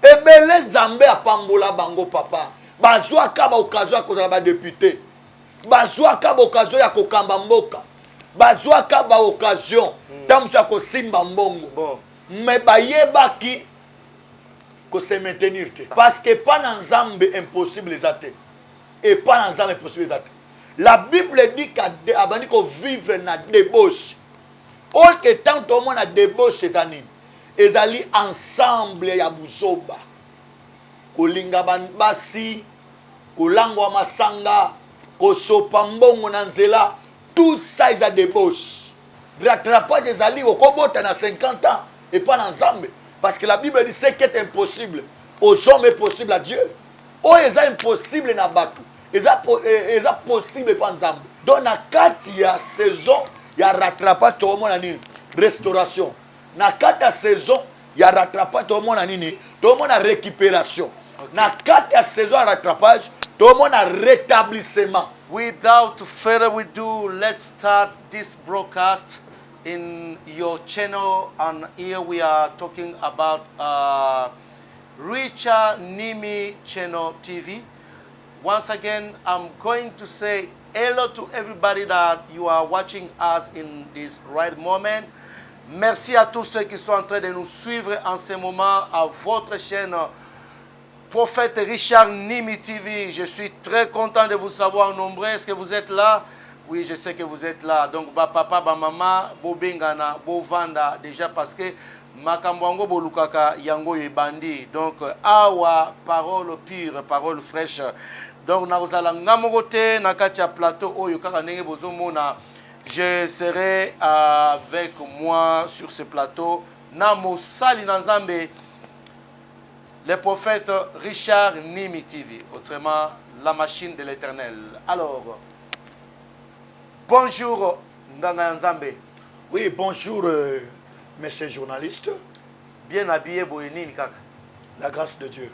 ebele nzambe apambola bango papa bazwaka baokazio ya kozala badepute bazwaka baokazio ya kokamba mboka bazwaka baokazio ntango mosu ya kosimba mbongo me bayebaki kose maintenir te parce que pas na nzambe impossible eza te et pas na nzambe impossible eza te. La Bible dit qu'abandi ko vivre na débauche. Or que tant tout le monde a débauche c'est anine. Ezali ensemble ya buzoba. Kolinga basi, kolangwa masanga, kosopa mbongo na nzela, tout ça is a débauche. Rattrapage ezali okobota na 50 ans et pas na nzambe parce que la Bible dit ce qui est impossible aux hommes est possible à Dieu. Oh eza impossible na batu. Eza possible pas nzambe. Donc na kati ya saison ya rattrapage to mona nini restauration. Na kati ya saison ya rattrapage to mona nini to mona récupération. Na kati ya saison ya rattrapage to mona rétablissement. Without further ado, let's start this broadcast in your channel, and here we are talking about Richard Nimi Channel TV. Once again, I'm going to say hello to everybody that you are watching us in this right moment. Merci à tous ceux qui sont en train de nous suivre en ce moment à votre chaîne Prophète Richard Nimi TV. Je suis très content de vous savoir nombreux. Est-ce que vous êtes là? Oui, je sais que vous êtes là. Donc, papa, maman, bobengana, bovanda, déjà parce que Makambwango bolukaka yango yebandi. Donc, awa, parole pure, parole fraîche. Donc, nakozala ngamogote nakatia plateau oyo kaka ndenge bozomona. Je serai avec moi sur ce plateau na mosali na Nzambe, le prophète Richard Nimi TV, autrement la machine de l'Éternel. Alors, bonjour Ndanga Nzambe. Oui, bonjour messieurs journalistes. Bien habillé boyenini kaka. La grâce de Dieu.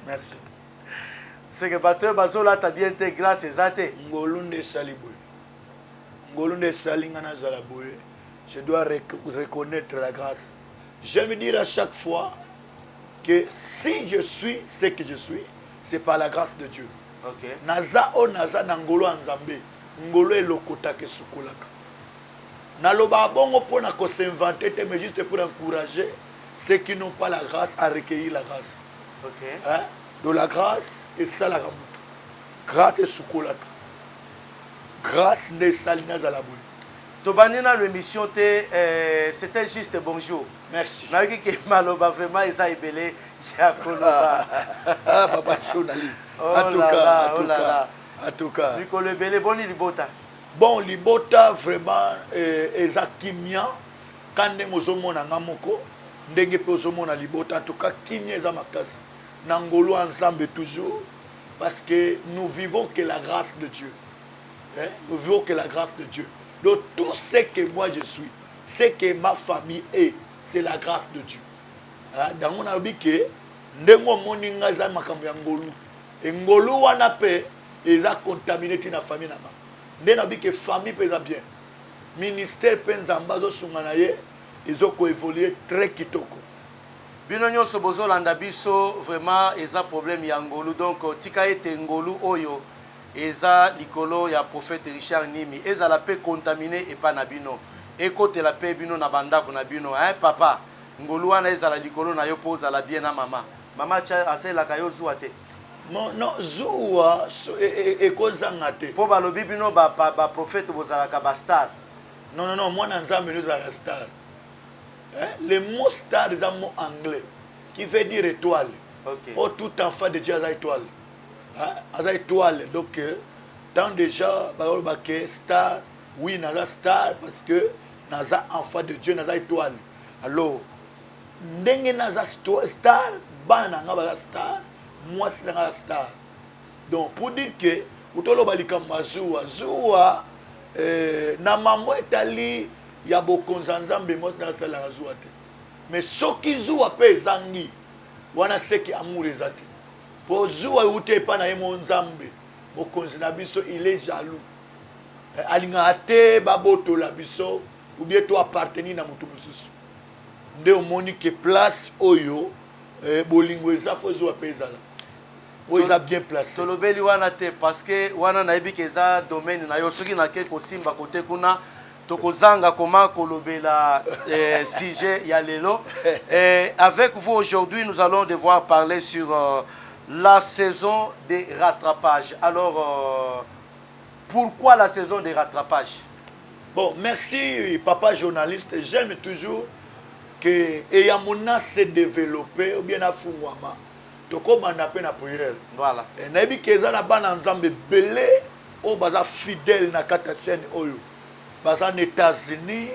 Merci. C'est que bateau bazola ta bien été grâce ezate. Ngolunde saliboy. Ngolunde salingana zalaboy. Je dois reconnaître la grâce. J'aime dire à chaque fois que si je suis ce que je suis, c'est par la grâce de Dieu. OK. Naza o naza na ngolo nzambe. Ngolo elokota ke sukolaka. Naloba bongo pona ko s'inventer mais juste pour encourager ceux qui n'ont pas la grâce à recueillir la grâce. OK. Hein? De la grâce et ça la ramutu. Grâce et sukolaka. Grâce ne salina zalaboui. Tobanina l'émission c'était juste bonjour. Merci. Naiki ke maloba vraiment isa ibele ya koloba. Ah papa journaliste. En tout cas. Mikolo ibele boni libota. Bon libota vraiment eza kimia kande mozomona ngamoko ndenge pe ozomona libota en tout cas kimia eza makasi. Nangolo ensemble toujours parce que nous vivons que la grâce de Dieu. Hein? Nous vivons que la grâce de Dieu. Donc tout ce que moi je suis, ce que ma famille est, c'est la grâce de Dieu. Hein? Dans mon avis que ndengo moninga za makambo ya ngolu. Et ngolu wana pe eza contaminé na famille na ma. Ndena bi que famille pesa bien. Ministère penzamba zo sungana ye ezoko évoluer très kitoko. Bino nyonso bozolanda biso vraiment eza problème ya ngolu, donc tika ete ngolu oyo eza likolo ya prophète Richard Nimi eza la paix contaminé et pas na bino ekote la paix bino na bandako na bino hein papa ngolu wana eza la likolo na yo poza la bien na mama cha asela ka yo zuwa te non zuwa ekozanga te po balobi bino ba prophète bozala ka ba star non moi na nzambe nous la star. Hein? Le mot star est un mot anglais qui veut dire étoile. Okay. Oh, tout enfant de Dieu a étoile. Hein? A étoile. Donc, tant déjà, star, oui, naza star parce que naza enfant de Dieu, naza étoile. Alors, ndenge naza star, bana nga star, moi c'est naza star. Donc, pour dire que, utolo balika mazuwa, zuwa, na mambo etali, ya bokonza nzambe mos na sala zuwa te mais soki zuwa pe ezangi wana seki amour ezate po zuwa ute pa na yemo nzambe bokonzi na biso il est jaloux alinga ate baboto la biso ou bien to appartenir na mutu mususu nde omoni ke place oyo bolingo eza fo ezwa pe ezala po eza bien placé tolobeli wana te parce que wana nayebi ke eza domaine na yo soki nake kosimba kote kuna tokozanga comment kolobela sujet ya lelo. Avec vous aujourd'hui nous allons devoir parler sur la saison des rattrapages. Alors pourquoi la saison des rattrapages? Bon, merci papa journaliste. J'aime toujours que Eyamona s'est développé ou bien à Fumwama. Donc comme on appelle la prière. Voilà. Et nabi keza na ban ensemble belé au baza fidèle na kata chaîne oyo. Baza aux États-Unis,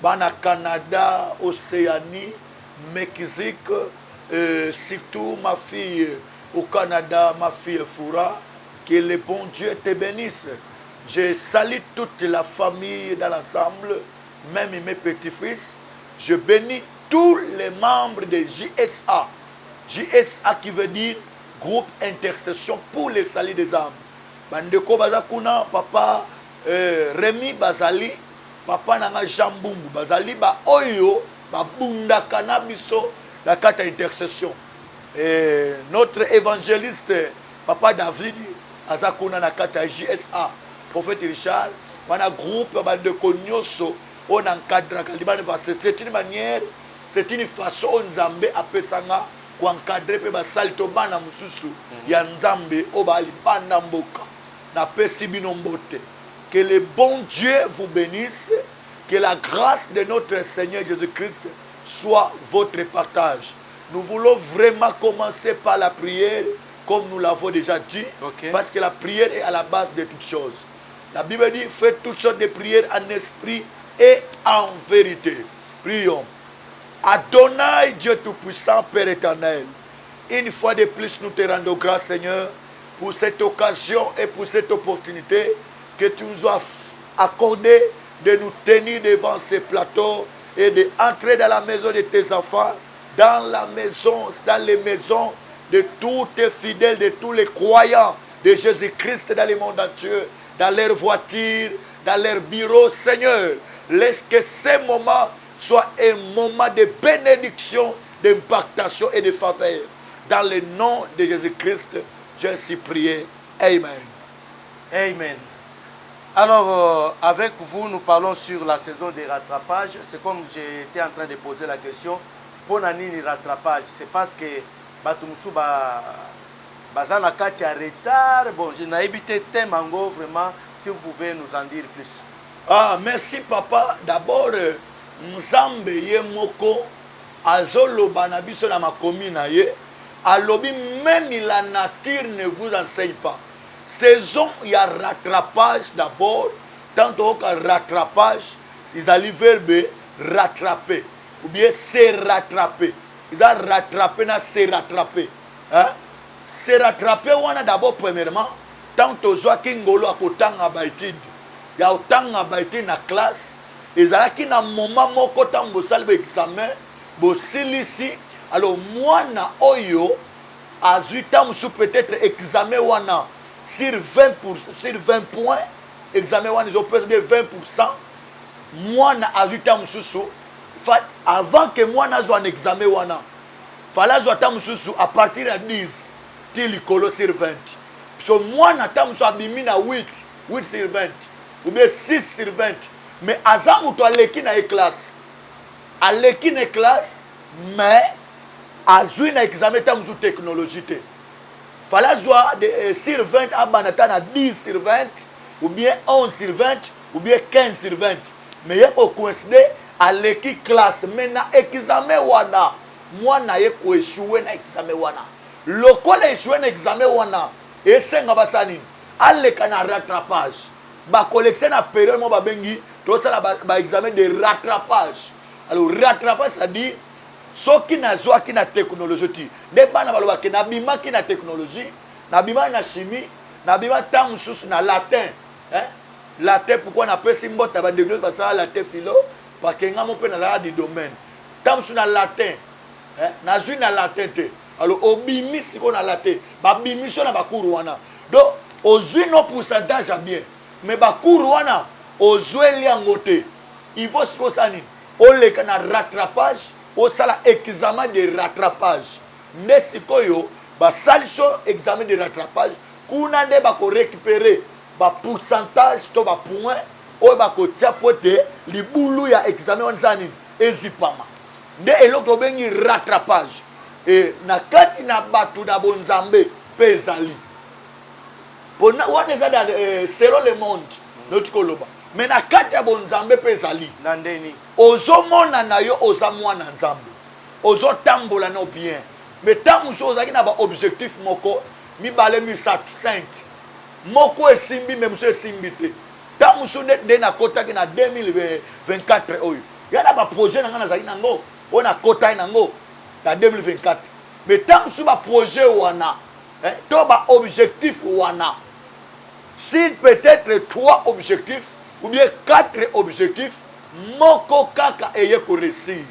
bana Canada, Océanie, Mexique, surtout ma fille au Canada, ma fille Foura, que le bon Dieu te bénisse. Je salue toute la famille dans l'ensemble, même mes petits-fils. Je bénis tous les membres de JSA. JSA qui veut dire Groupe Intercession pour les salut des âmes. Bandeko Bazakuna, papa Rémi Bazali, papa Nanga Jambungu Bazali, ba Oyo, ba Bunda Kanabiso, la carte intercession. Et notre évangéliste, papa David, Azakuna na carte JSA, prophète Richard, on a groupe de Konyoso, on encadre, c'est une manière, c'est une façon, on Nzambe appelle ça, pour encadrer, pour salto bana mususu, ya Nzambe, obali bana mboka, na pesi binombote. Que le bon Dieu vous bénisse, que la grâce de notre Seigneur Jésus-Christ soit votre partage. Nous voulons vraiment commencer par la prière, comme nous l'avons déjà dit, parce que la prière est à la base de toutes choses. La Bible dit, faites toutes sortes de prières en esprit et en vérité. Prions. Adonai, Dieu Tout-Puissant, Père éternel, une fois de plus, nous te rendons grâce, Seigneur, pour cette occasion et pour cette opportunité que tu nous as accordé de nous tenir devant ces plateaux et d'entrer dans la maison de tes enfants, dans les maisons de tous tes fidèles, de tous les croyants de Jésus-Christ dans le monde entier, dans leurs voitures, dans leurs bureaux. Seigneur, laisse que ces moments soient un moment de bénédiction, d'impactation et de faveur. Dans le nom de Jésus-Christ, j'ai ainsi prié. Amen. Amen. Alors, avec vous, nous parlons sur la saison des rattrapages. C'est comme j'étais en train de poser la question. Pour nani rattrapage, c'est parce que Batumsu Bazana Kati a retard. Bon, je n'ai évité Temango, vraiment, si vous pouvez nous en dire plus. Ah, merci papa. D'abord, Nzambe Yemoko, Azolo Banabiso na makomi na ye, alobi même la nature ne vous enseigne pas. Saison, il y a rattrapage d'abord. Tantôt qu'un rattrapage, ils allaient verbe rattraper. Ou bien se rattraper. Ils ont rattrapé, se rattraper. Hein? Se rattraper, on a d'abord premièrement, tantôt Joaquin à Kotanga Baitid. Il y a Otanga Baitid dans la classe. Ils ont qui na moment moko tango salbe examen, bo silisi. Alors moi na oyo, à 8 ans, peut-être examen wana. Sur 20 points, examen ils ont perdu 20%. Moi, à 8 ans, avant que moi, je un examen, il fallait à partir de 10, il sur 20. So moi, je suis à 8 sur 20, ou bien 6 sur 20. Mais Azam, tu as l'équipe dans les classes. À l'équipe dans les classes, mais à un examen, tu as technologie. Fallait jouer sur 20 à 10 sur 20, ou bien 11 sur 20, ou bien 15 sur 20. Mais il y a coïncider à l'équipe classe. Maintenant, examen wana, moi na échoué na examen wana. Local échoué na examen wana. Et c'est nga basani. Allez kana rattrapage. Ba collectionner na période moi ba bengi, tout ça ba examen de rattrapage. Alors rattrapage ça dit ce qui n'a pas de technologie, ne pas na bima qui na technologie, na bima na chimie, na bima tam sous na latin, hein? Latin pourquoi on appelle symbole tabac de parce que latin philo, parce que ngamo pe na du domaine. Tam sous na latin, hein? Na ju na latin te. Alors obimi si qu'on a latin, ba bimi so na ba cours wana. Donc ozui no pourcentage bien, mais ba cours wana ozui liangote. Il faut ce que ça ni. O le kana rattrapage. Au sala examen de rattrapage. nde sikoyo basali so examen de rattrapage kuna nde bakorécupérer pourcentage to point oyo bakotia po ete libulu ya examen wana eza nini ezipama nde eloko tobengi rattrapage e na kati na bato na bonzambe mpe ezali wana eza selon le monde noti koloba me na kati ya bonzambe mpe ezali na ndeni ozomona na yo oza mwana nzambe ozotambola no bien me ntango mosusu ozalaki na baobjectif moko mibale misato 5 moko esimbi me mosusu esimbi te ntango mosusu nde nakotaki na 2024 oyo ya na baprojet na ngai nazalaki nango oyo nakotaki nango na 2024 me ntango mosusu baprojet wana to baobjectif wana si peut-être 3 objectifs ou bien 4 objectifs moko kaka eye koresir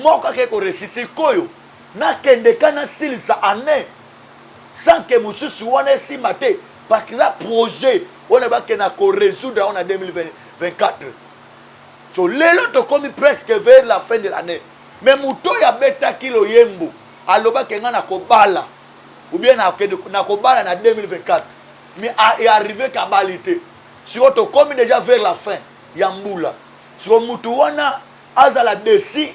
moko kaka eye koresir sikoyo nakende ka nasilisa ane sans que mosusu wana esimba te parce que eza projet wana bakenda korésoudre wana 2024 so lelo tokomi presque vers la fin de l'année mais moto oyo abetaki loyembo alobaki nga nakobala ou bien nakobala na 2024 mais arrivé kabali te siko tokomi déjà vers la fin ya mbula siko mutu wana azala desi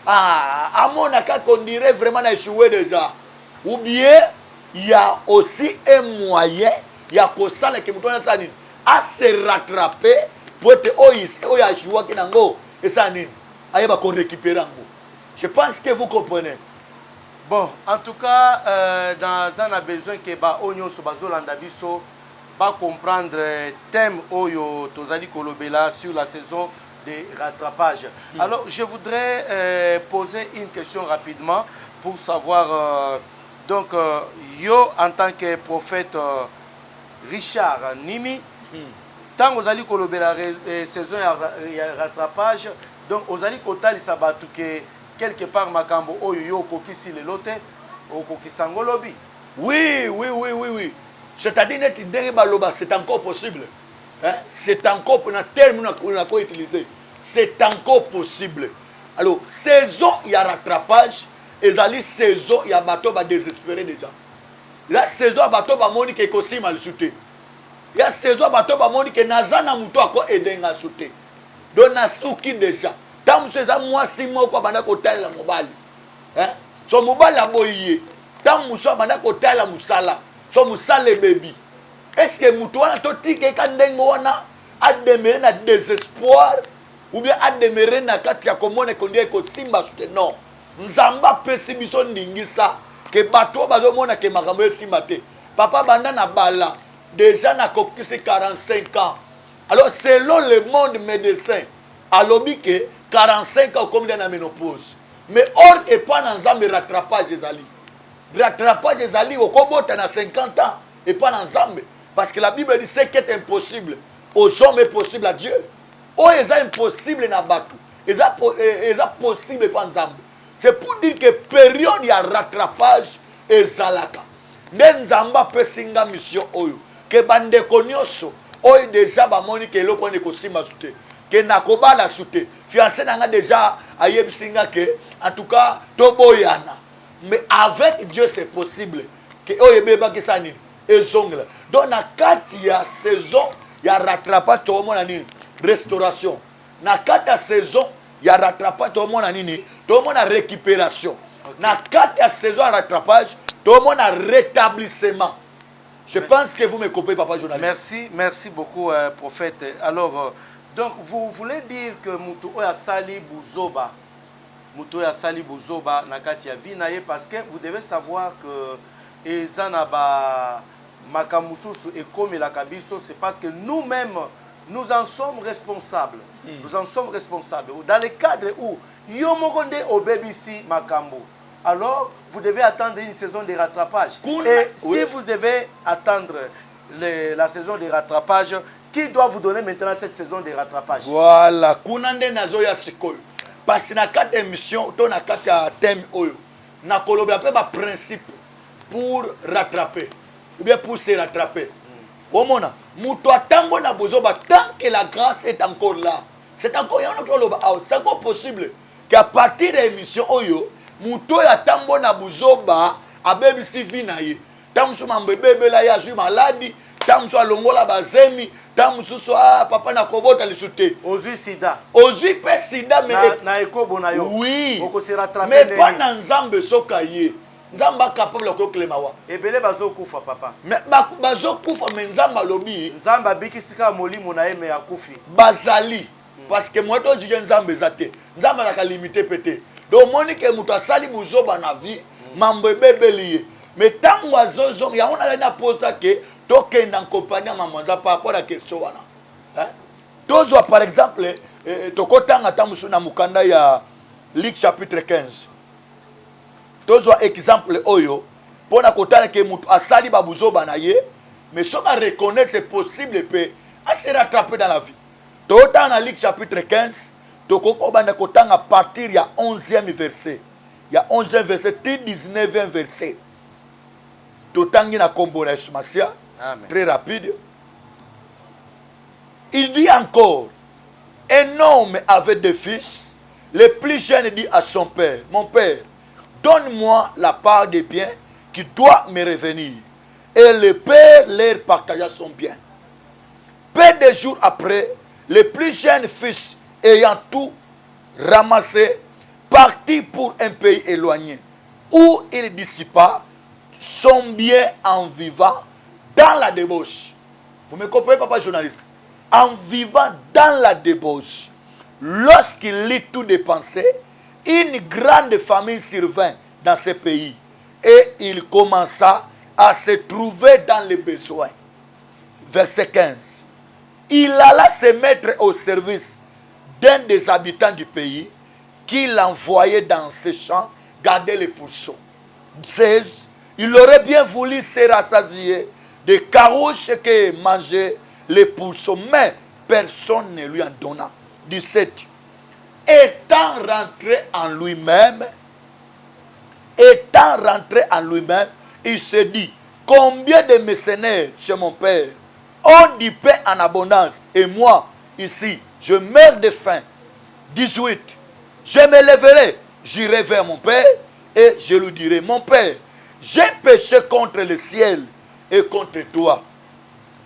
amona kaka on dirait vraiment na échoué déjà ou bien il y a aussi un moyen ya kosala ke mutu wana sa nini a se rattraper pour ete oyo ajuwaki nango esa nini ayeba korécupérer yango. Je pense que vous comprenez. Bon, en tout cas, dans un a besoin que ba onyo so bazolanda biso ba comprendre thème oyo tozali kolobela sur la saison de rattrapage. Alors, je voudrais poser une question rapidement pour savoir donc yo en tant que prophète Richard Nimi tant ozali kolobela saison ya rattrapage donc ozali kotalisa batu ke quelque part makambo oyo yo kokisi le lote okokisango lobi. Oui. C'est-à-dire net ndenge baloba c'est encore possible. Hein? C'est encore pour un terme on a quoi utiliser. C'est encore possible. Alors, saison il y a rattrapage ezali saison il y a bateau ba désespéré déjà. La saison bateau ba moni ke kosi mal souté. Il y a saison bateau ba moni ke nazana muto ako edenga souté. Dona suki déjà. Tant que ça moi si moi ko banda ko tala mobali. Hein? So mobali aboyé. Tant muso banda ko tala musala. So musale baby. Est-ce que muto wana to tike kandengo wana a demeurer na désespoir ou bien a demeurer na kati ya komone kondie ko simba souté non. Nzamba pesi biso ndingisa ke bato bazomona ke makambo esimba te. Papa banda na bala déjà na kokisi 45 ans. Alors selon le monde médecin alobi ke 45 ans comme dans la ménopause. Mais or et pas dans Nzambe rattrapage ezali. Rattrapage ezali okobota na 50 ans et pas dans Nzambe parce que la Bible dit ce qui est impossible aux hommes est possible à Dieu. Oh est impossible na batu. Eza possible pas Nzambe. C'est pour dire que période ya rattrapage ezalaka. Nzamba pesinga mission oyo ke bande konyoso oyo déjà bamoni ke eloko ne kosimba souté. Que nakobala souté fiancé nanga déjà ayebisinga que en tout cas toboyana mais avec Dieu c'est possible que oyebeba que ça nini ezongla donc na kati ya saison ya rattrapage to mona nini restauration na kati ya saison ya rattrapage to mona nini to mona récupération na kati ya saison ya rattrapage to mona rétablissement. Je pense que vous me coupez papa journaliste. Merci beaucoup prophète. Alors donc, vous voulez dire que Moutou a sali Bouzoba, nakati ya vinaye parce que vous devez savoir que ezanaba makamususu et comme la kabiso, c'est parce que nous-mêmes nous en sommes responsables. Nous en sommes responsables. Dans le cadre où yomoronde au BBC makambo, alors vous devez attendre une saison de rattrapage. Et si vous devez attendre la saison de rattrapage, qui doit vous donner maintenant cette saison de rattrapage? Voilà, kunande nazoya sikoyo. Parce que na quatre émissions, to na quatre thème oyo. Na koloba pe ba principe pour rattraper ou bien pour se rattraper. Omona, muto atango na bozoba tant que la grâce est encore là. C'est encore c'est encore possible qu'à partir de l'émission oyo muto ya tambo na buzoba abebisi vi na ye tamusu mambo ebebela ye azwi maladi tamusu alongola bazemi tamusu so papa na kobota lisute ozwi sida pe sida na ekobo na yo oui okose rattraper mais pas na nzambe soka ye nzambe capable ko klemawa ebele bazokufa papa mais bazokufa mais nzambe alobi nzambe abikisika molimo na ye me akufi bazali parce que moi to jige nzambe zate nzambe na ka limiter pété donc monique muto asali buzoba na vie mambo ebebeli ye mais tango azozo ya on a na posta que tokenda en compagnie maman za par rapport à question wana hein tozo par exemple tokotanga tamusu na mukanda ya Luc chapitre 15 tozo exemple oyo pona kotana ke mutu asali babuzoba na ye mais so ka reconnaître c'est possible peut à se rattraper dans la vie totana Luc chapitre 15 tokoko banda kotanga à partir ya 11e verset ya 11e verset 19e verset totangi na kombo na Masia. Très rapide. Il dit encore, un homme avait deux fils. Le plus jeune dit à son père, mon père, donne-moi la part des biens qui doit me revenir. Et le père leur partagea son bien. Peu de jours après, le plus jeune fils, ayant tout ramassé, partit pour un pays éloigné, où il dissipa son bien en vivant dans la débauche. Vous me comprenez, papa journaliste? En vivant dans la débauche, lorsqu'il lit tout dépensé, une grande famine survint dans ce pays et il commença à se trouver dans les besoins. Verset 15. Il alla se mettre au service d'un des habitants du pays qu'il envoyait dans ses champs garder les pourceaux. 16. Il aurait bien voulu se rassasier des carouches que mangeaient les pourceaux, mais personne ne lui en donna. 17. Étant rentré en lui-même, il se dit, combien de mercenaires chez mon père ont du pain en abondance, et moi, ici, je meurs de faim. 18. Je me lèverai, j'irai vers mon père, et je lui dirai, mon père, j'ai péché contre le ciel et contre toi.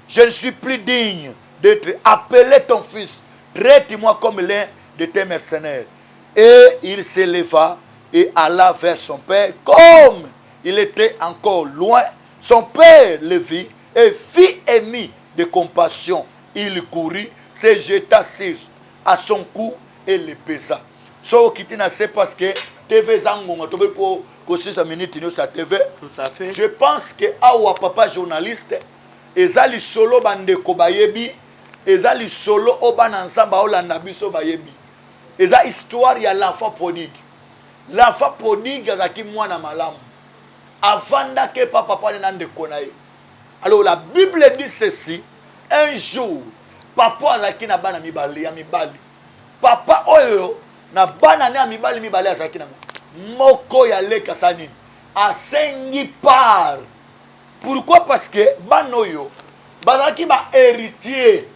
Je ne suis plus digne d'être appelé ton fils. Traite-moi comme l'un de tes mercenaires. Et il s'éleva et alla vers son père. Comme il était encore loin, son père le vit et fit émis de compassion. Il courut, se jeta à son cou et le pesa. So kitina c'est parce que TV zangonga tobe ko 6 minutes no sa TV. Tout à fait. Je pense que awa papa journaliste ezali solo bande ko bayebi, ezali solo obana nsamba olanda biso bayebi. Eza histoire ya l'enfant prodigue. L'enfant prodigue azaki mwana malamu. Avanda ke papa na ndeko na ye. Alors la Bible dit ceci, un jour papa azaki na bana mibali ya mibali. Papa oyo na bana ne mibali azaki na moko ya leka sanini asengi par. Pourquoi? Parce que banoyo bazaki ba héritier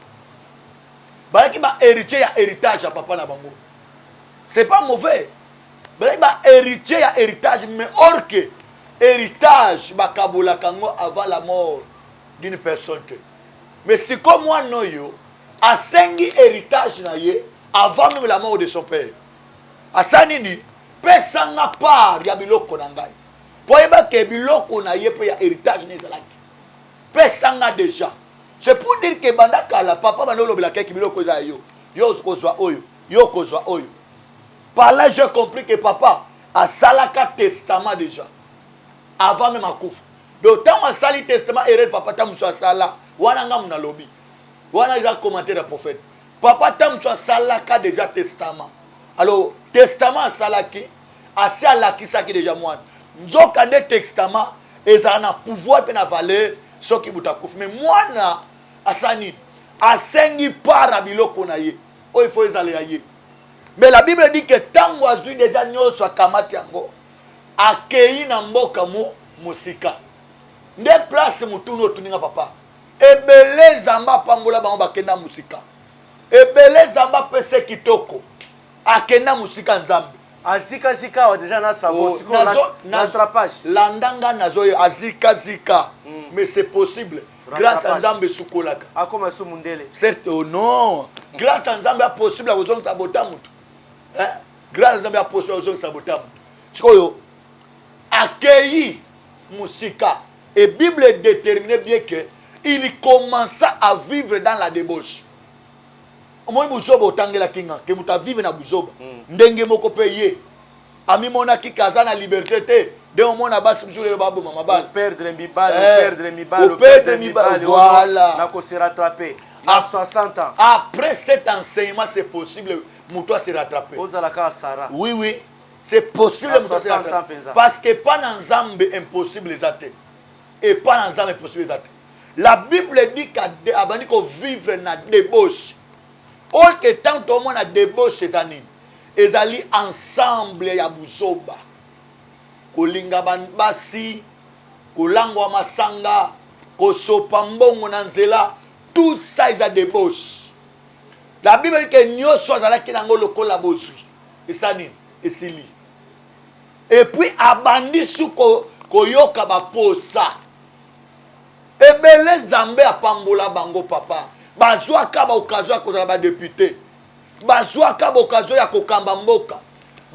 ya héritage ya papa na bango. C'est pas mauvais. Bazaki ba héritier ya héritage, mais or que héritage bakabola kango avant la mort d'une personne. Mais c'est comme moi noyo asengi héritage na ye avant même la mort de son père. Asanini pesanga part ya biloko na ngai. Poyeba ke biloko na ye pe ya héritage nezalaki. Pesanga déjà. C'est pour dire que banda kala papa banolo bilaka ki biloko za yo. Yo kozwa oyo, yo kozwa oyo. Par là j'ai compris que papa a salaka testament déjà. Avant même akufa. Donc tant a sali testament erreur papa tamuso sala wana ngamu na lobby. Wana za commentaire prophète. Papa tamuso salaka déjà testament. Alors testament salaki asi alakisaki déjà mwana. Nzoka nde testament ezala na pouvoir pe na valeur soki butakufa. Mais mwana asani asengi para biloko na ye. O il faut ezala ya ye. Mais la Bible dit que tango azui déjà nyoso akamati yango akei na mboka mo musika. Nde place mutuno otuninga papa. Ebele zamba pambola bango bakenda musika. Ebele zamba pese kitoko. Akenda musika nzambe. Azika zika wa déjà na sabo siko l'attrapage. Landanga nazo azika zika. Mais c'est possible. Grâce à Nzambe sukolaka. Akoma su mundele. Certes non. Grâce à Nzambe possible à ozon sabota mutu. Hein? Grâce à Nzambe possible à ozon sabota mutu. Sikoyo accueilli musika et Bible déterminait bien que il commença à vivre dans la débauche. Moi buzoba otangela kinga ke muta vivre na buzoba ndenge moko payer ami mona ki kaza na liberté te de mona basi mjule babu mama bal perdre mibal voilà na ko se rattraper à 60 ans après cet enseignement c'est possible muto se rattraper ozala ka Sarah oui c'est possible muto se rattraper parce que pas dans Nzambe impossible les athées et pas dans Nzambe impossible les athées. La Bible dit qu'abani ko vivre na débauche. All que tant tout le monde a débauché ces années, ils allaient ensemble ya buzoba. Kolinga banbasi, kolangwa masanga, kosopambongo nanzela, tout ça ils a débauché. La Bible dit que nyo soit à la kinango lokola bozui. Et ça dit, et c'est li. Et puis abandi sou koyoka ba posa. Ebele Nzambe apambola bango papa. Bazwa kaba occasion ya kozala ba député. Bazwa kaba occasion ya kokamba mboka.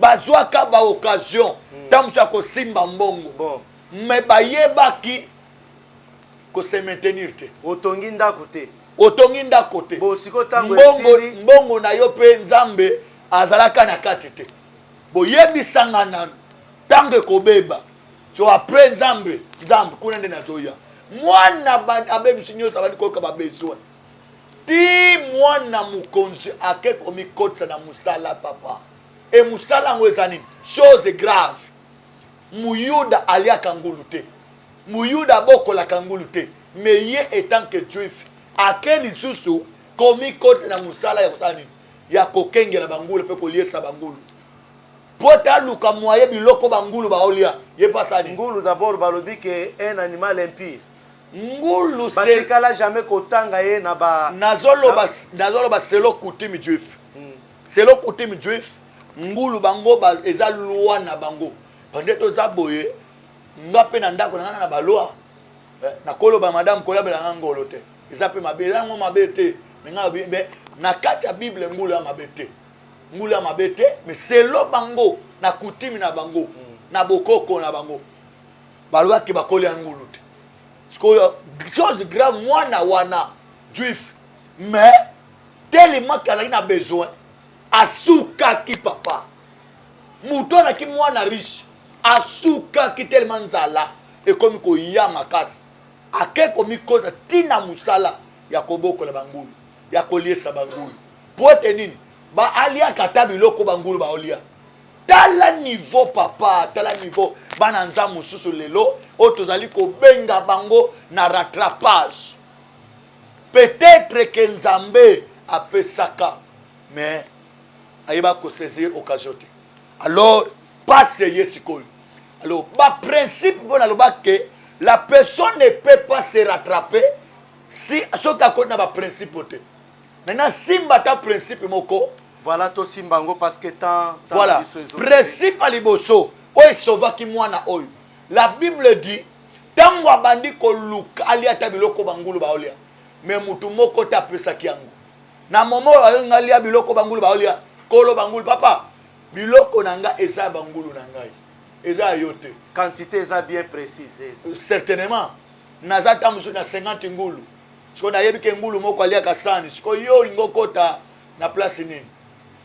Bazwa kaba occasion tamutu ya kosimba mbongo. Bon. Mais bayebaki ko se maintenir te. Otongi ndako te. Otongi ndako te. Bo siko tango esili. Mbongo na yo pe Nzambe azalaka na kati te. Bo yebisanga nanu tango kobeba. So après Nzambe kuna nde nazoya. Mwana abebi nyoso abandi koyoka ba besoin. Ti mwana mukonzi ake komi kotsa na musala papa. Et musala ngo ezani chose grave. Muyuda alia kangulu te. Muyuda boko la kangulu te. Mais ye étant que juif ake lisusu komi kotsa na musala ya kusani ya kokenge la bangulu pe koliesa bangulu. Pota luka moye biloko bangulu baolia ye pasani. Ngulu d'abord balobi que un animal impur. Ngulu se batikala jamais kotanga ye na ba nazoloba selo coutume juif. Selo coutume juif ngulu bango ba eza loi na bango. Pande to zaboye ngape na ndako na baloi. Na koloba madame kolabela ngolo te. Eza pe mabela ngo mabete. Menga be na kati ya Bible ngulu ya mabete. Ngulu ya mabete mais selo bango na coutume na bango. Na bokoko na bango. Balwa ki bakoli ya ngulu te. Chose grave, moi na wana juif, mais tellement qu'elle a besoin, asuka ki papa, mouton na ki moi na riche, asuka ki tellement nzala, et comme ko ya makas, ake komi koza tina musala, ya koboko la bangulu, ya koliesa bangulu, pour tenir, ba alia katabi loko bangulu ba olia. Tala niveau papa, tala niveau bananza mususu lelo otozali ko benga bango na rattrapage. Peut-être que Nzambe a pesaka mais ayeba ko saisir occasion. Alors passe yesikoyo. Alors ba principe bon aloba que la personne ne peut pas se rattraper si soka ko na ba principe te. Maintenant simba ta principe moko voilà to simbango parce que tant voilà principe aliboso oy sova ki mwana oyo la Bible dit tango abandi ko luka aliata biloko bangulu baolia mais mutu moko ta pesa kiango na momo ngalia biloko bangulu baolia kolo bangulu papa biloko nanga eza bangulu nangai eza yote quantité eza bien précisée certainement nazata musu na 50 ngulu siko na yebi ke ngulu moko alia kasani siko yo ingokota na place nini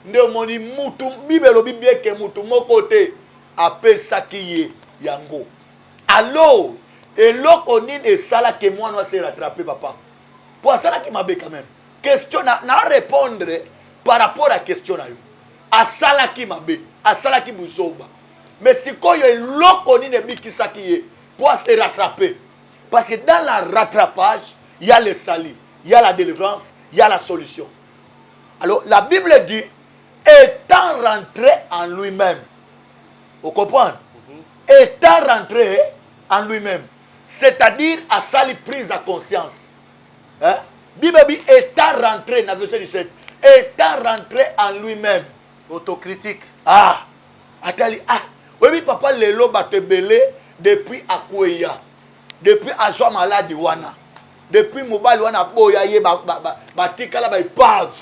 nde moni mutu bibelo bibie ke mutu moko te apesaki ye yango alors eloko nini esala ke mwana se rattraper papa pour asala ki mabe quand même question na répondre par rapport à question na yo asala ki mabe asala ki buzoba mais sikoyo eloko nini bikisaki ye pour se rattraper parce que dans la rattrapage il y a le salut il y a la délivrance il y a la solution. Alors la Bible dit étant rentré en lui-même. Vous comprenez? Étant rentré en lui-même. C'est-à-dire à sa prise à conscience. Hein? Bible dit étant rentré, dans verset 17, étant rentré en lui-même. Autocritique. Ah, atali ah oui papa lelo batebele depuis akweya depuis azwa malade wana depuis mobali wana boya ye batikala ba épave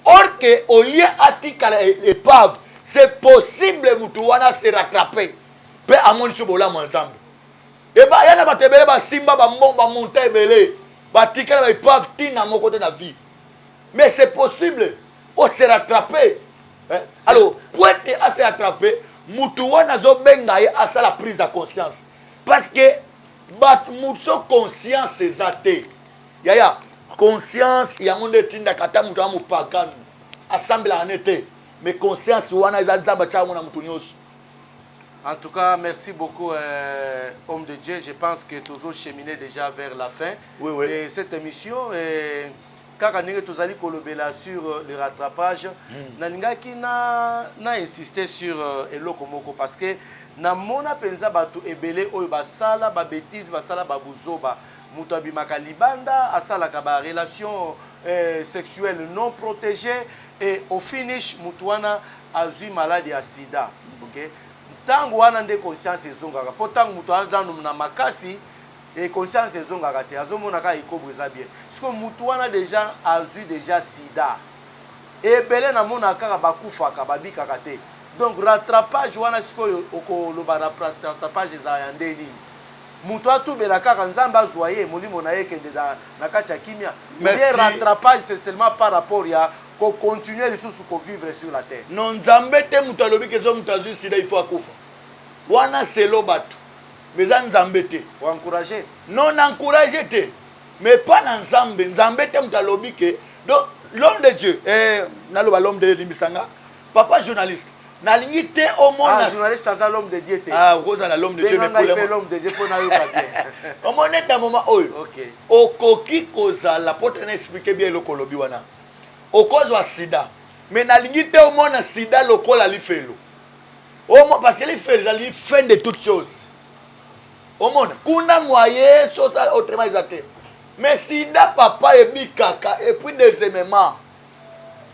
or que au lieu atikala épave c'est possible mutu wana se rattraper pe amoni so bola ensemble et ba yana batebele ba simba ba mbomba monta ebele batikala ba épave tina moko de la vie mais c'est possible on se rattraper hein? Alors pour être à se rattraper mutu wana zo benga ye asa la prise de conscience parce que bat mutu conscience ezate yaya conscience yango nde tinda kata mutu amupakanu assemble anete mais conscience wana ezazamba tshamo na mutu nyonso. En tout cas, merci beaucoup, homme de Dieu. Je pense que tous autres cheminés déjà vers la fin de cette émission. Car nous allons kolobela sur le rattrapage. Naningaki na insister sur eloko moko parce que na mona penza batu ebele oyo basala ba bêtise basala ba buzoba mutu abimaka libanda asala ka ba relation sexuelle non protégée et au finish mutu wana azui maladie ya sida. OK? Tango wana nde conscience ezongaka po tango mutu adanu na makasi et conscience ezongaka te azomona ka ikobreza bien siko mutu wana déjà azui déjà sida ebele na mona kaka bakufaka babikaka te donc rattrapage wana siko okoloba rattrapage ezala ya ndeni mutu atubela kaka nzambe azwa ye molimo na ye kende na kati ya kimia mais rattrapage c'est seulement par rapport ya ko continuer lisusu ko vivre sur la terre. Non nzambe te mutu alobi ke so mutu azwi sida il faut akufa wana selo bato mais nzambe te ou encourager non encourager te mais pas na nzambe nzambe te mutu alobi ke donc l'homme de Dieu naloba l'homme de limisanga papa journaliste nalingi te au monde journaliste ça l'homme de Dieu te kozala l'homme de Dieu mais pour l'homme de Dieu pour na yo papier au monde na moment oyo OK okoki kozala pote na expliquer bien le kolobi wana okozwa sida mais nalingi te au monde sida lokola lifelo parce que lifelo ezali fin de toutes choses au monde kuna moyen chose autrement exacté mais sida papa ebikaka et puis deuxièmement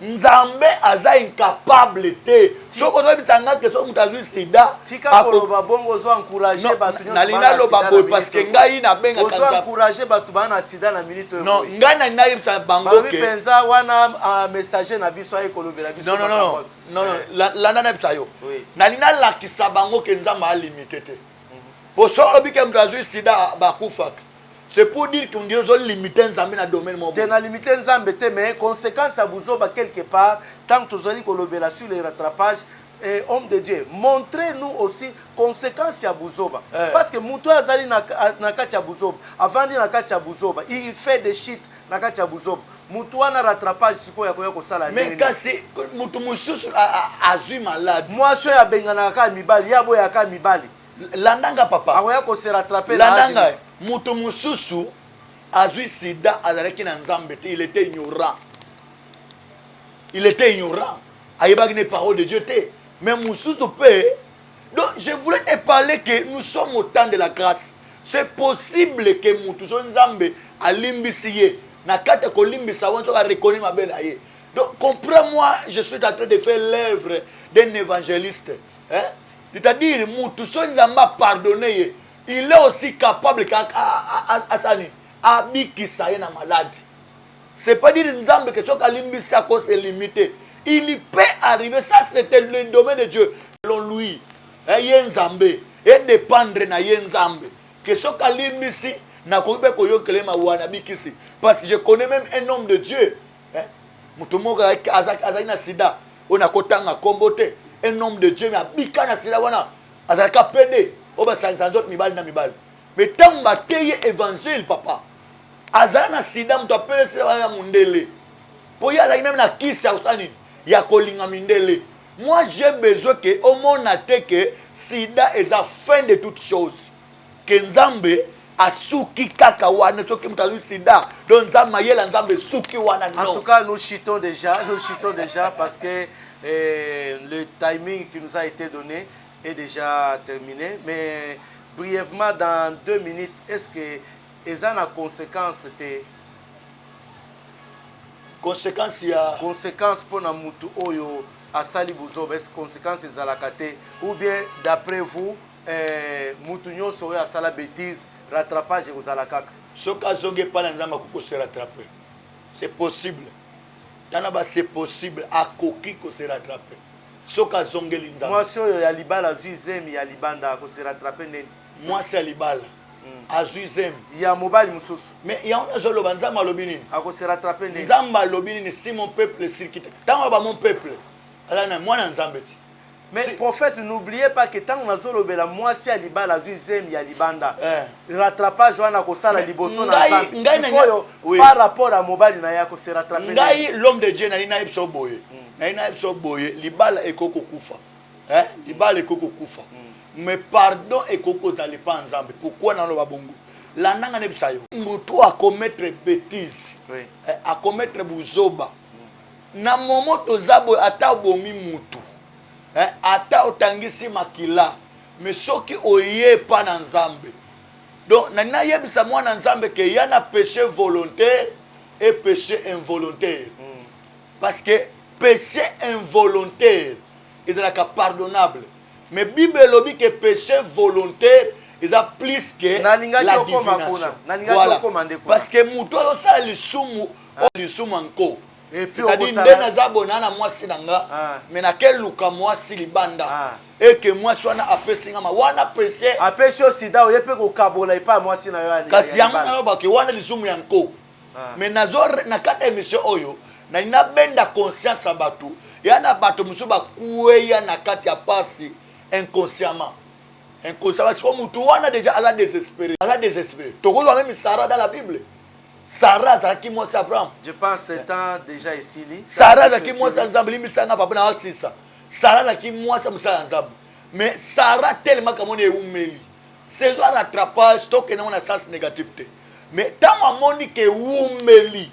nzambe aza incapable te soko tobisanga ke so mutu azwi sida tika koloba bongo zo encourager batu nyonso nalinga loba boy parce que ngai nabenga kanza zo encourager batu bana sida na minute non ngai na nayebisa bango ke penza wana messager na biso ay kolobela biso non landa na bisa yo nalinga lakisa bango ke nzambe alimité te po so obi ke mutu azwi sida bakufaka c'est pour dire qu'on dit aux limiter nzambe na domaine mo na limiter nzambe te mais conséquence à buzoba quelque part tant que tozali kolobela sur les rattrapages et homme de Dieu montrez-nous aussi conséquence à buzoba parce que mutu azali na kati ya buzoba avant de na kati ya buzoba il fait des shit na kati ya buzoba mutu wana rattrapage siko ya ko sala mais kasi mutu mususu azui malade moi so ya bengana ka mibali ya boya ka mibali landanga papa akoya ko se rattraper landanga mutu mususu azui sida azalaki na nzambe te il était ignorant ayebaki ne parole de Dieu te mais mususu pe donc je voulais te parler que nous sommes au temps de la grâce c'est possible que mutu so nzambe alimbisi ye na kati kolimbisa wana soka reconnaître mabe na ye donc comprends-moi je suis en train de faire l'œuvre d'un évangéliste hein c'est-à-dire mutu so nzambe a pardonné il est aussi capable à abikisa ye na maladie c'est pas dire nzambe que soka limbisa ko c'est limité il peut arriver ça c'était le domaine de Dieu selon lui ye nzambe et dépendre na ye nzambe que soka limbisi na ko be ko yokele ma wana bikisi parce que je connais même un homme de Dieu hein mutu moko azaki na sida ona kotanga kombote un homme de Dieu mais abika na sida wana azalaka pede oba sanzot mibali na mibali mais tant bateye évangile papa azana sida mutu apele sida wana mundele po ya azaki même na kisi ya usani ya kolinga mindele moi j'ai besoin que au monde te que sida est la fin de toutes choses que nzambe asuki kaka wana soki mutu azwi sida donc nzambe yela nzambe suki wana non. En tout cas nous chitons déjà parce que le timing qui nous a été donné est déjà terminé mais brièvement dans 2 minutes est-ce que eza na conséquence te conséquence ya conséquence pour na mutu oyo asali buzoba est conséquence ezalaka te ou bien d'après vous mutu nyonso oyo asala bêtise rattrapage ekozala kaka soki azongi epai na nzambe akoki kose rattrape c'est possible tana ba c'est possible akoki kose rattrape soki azongeli nzambe mwasi oyo ya libala azwi zemi ya libanda akose rattrape ndeni mwasi ya libala azwi zemi ya mobali mosusu mais yango nazoloba nzambe alobi nini akose rattrape ndeni nzambe alobi nini si mon peuple sirkite ntango ba mon peuple ala na mwana nzambe ti mais prophète n'oubliez pas que tant nazolobela mwasi ya libala azwi zemi ya libanda rattrapage wana kosala liboso na nzambe sikoyo par rapport à mobali na ye akose rattrape ngai l'homme de Dieu nali nayebi so boye nali nayebi so boye libala ekoki kokufa libala ekoki kokufa mais pardon ekoki kozala epa nzambe pourquoi naloba bongo landanga nebisa yo mutu akomettre bêtise akomettre buzoba na momo toza boye ata obomi mutu ata otangisi makila mais soki oye epa na nzambe donc nani nayebisa mwana nzambe ke ya na péché volontaire et péché involontaire parce que péché involontaire ezalaka pardonnable mais Bible elobi que péché volontaire eza plus que la divination voilà parce que mutu azosala lisumu encore c'est-à-dire nde naza bona na mwasi na nga mais nakeluka mwasi libanda eke mwasi wana apesi nga wana péché apesi yo sida oye mpe kokabola epai mwasi na yo kasi yango nayobaki wana lisumu ya nko mais na kati ya émission oyo nali nabenda conscience ya bato ya na bato mosusu bakweya na kati ya pasi inconsciemment siko mutu wana déjà aza désespéré tokozwa même Sarah dans la Bible Sarah azalaki mwasi Abraham je pense c'est temps déjà ici Sarah azalaki mwasi ya nzambe limisanga papa na wasisa Sarah azalaki mwasi ya mosala ya nzambe mais Sarah tellement kamoni eumeli c'est un rattrapage tokende ngo na sens négatif te mais ntango amoni ke eumeli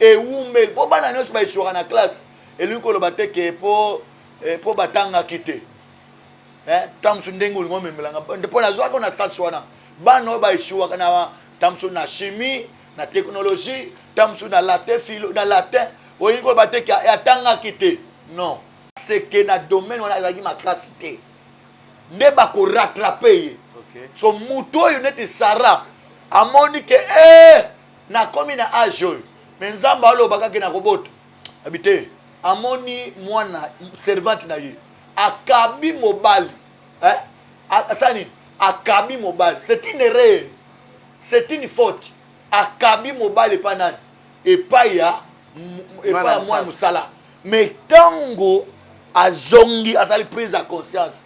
eumeli mpo bana nyonso baeshuwaka na classe elingi koloba te ke mpo batangaki te ntango ndenge olingi omemelanga mpo nazwaka na sens wana bana oyo baeshuwaka na ntango na chimie na technologie ntango na latin olingi koloba te ke atangaki te non c'est que na domaine wana ezalaki makasi te nde bakorattrape ye so mutu oyo neti Sarah amoni ke nakomi na age oyo me nzambe alobaka ke nakobota abi te amoni mwana servante na ye akabi mobali asani akabi mobali c'est une erreur c'est une faute akabi mobali epai nani epai ya mwana mosala mais tango azongi azali prise à conscience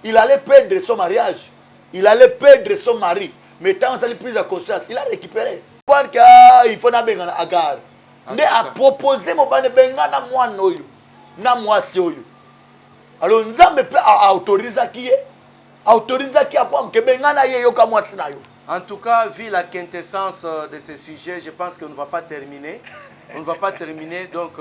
il allait perdre son mariage il allait perdre son mari mais tant azali prise à conscience il a récupéré parce que il faut nabenga na Agar nde a proposé mobali benga na mwana oyo na mwasi oyo alors nzambe pe autorisaki apo ke benga na ye yoka mwasi na yo. En tout cas, vu la quintessence de ce sujet, je pense qu'on ne va pas terminer. On ne va pas terminer, donc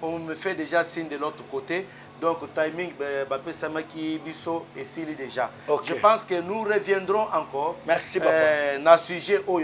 on me fait déjà signe de l'autre côté. Donc, timing, Bapé Samaki Bisso et Sili déjà. Okay. Je pense que nous reviendrons encore. Merci, papa. Dans le sujet.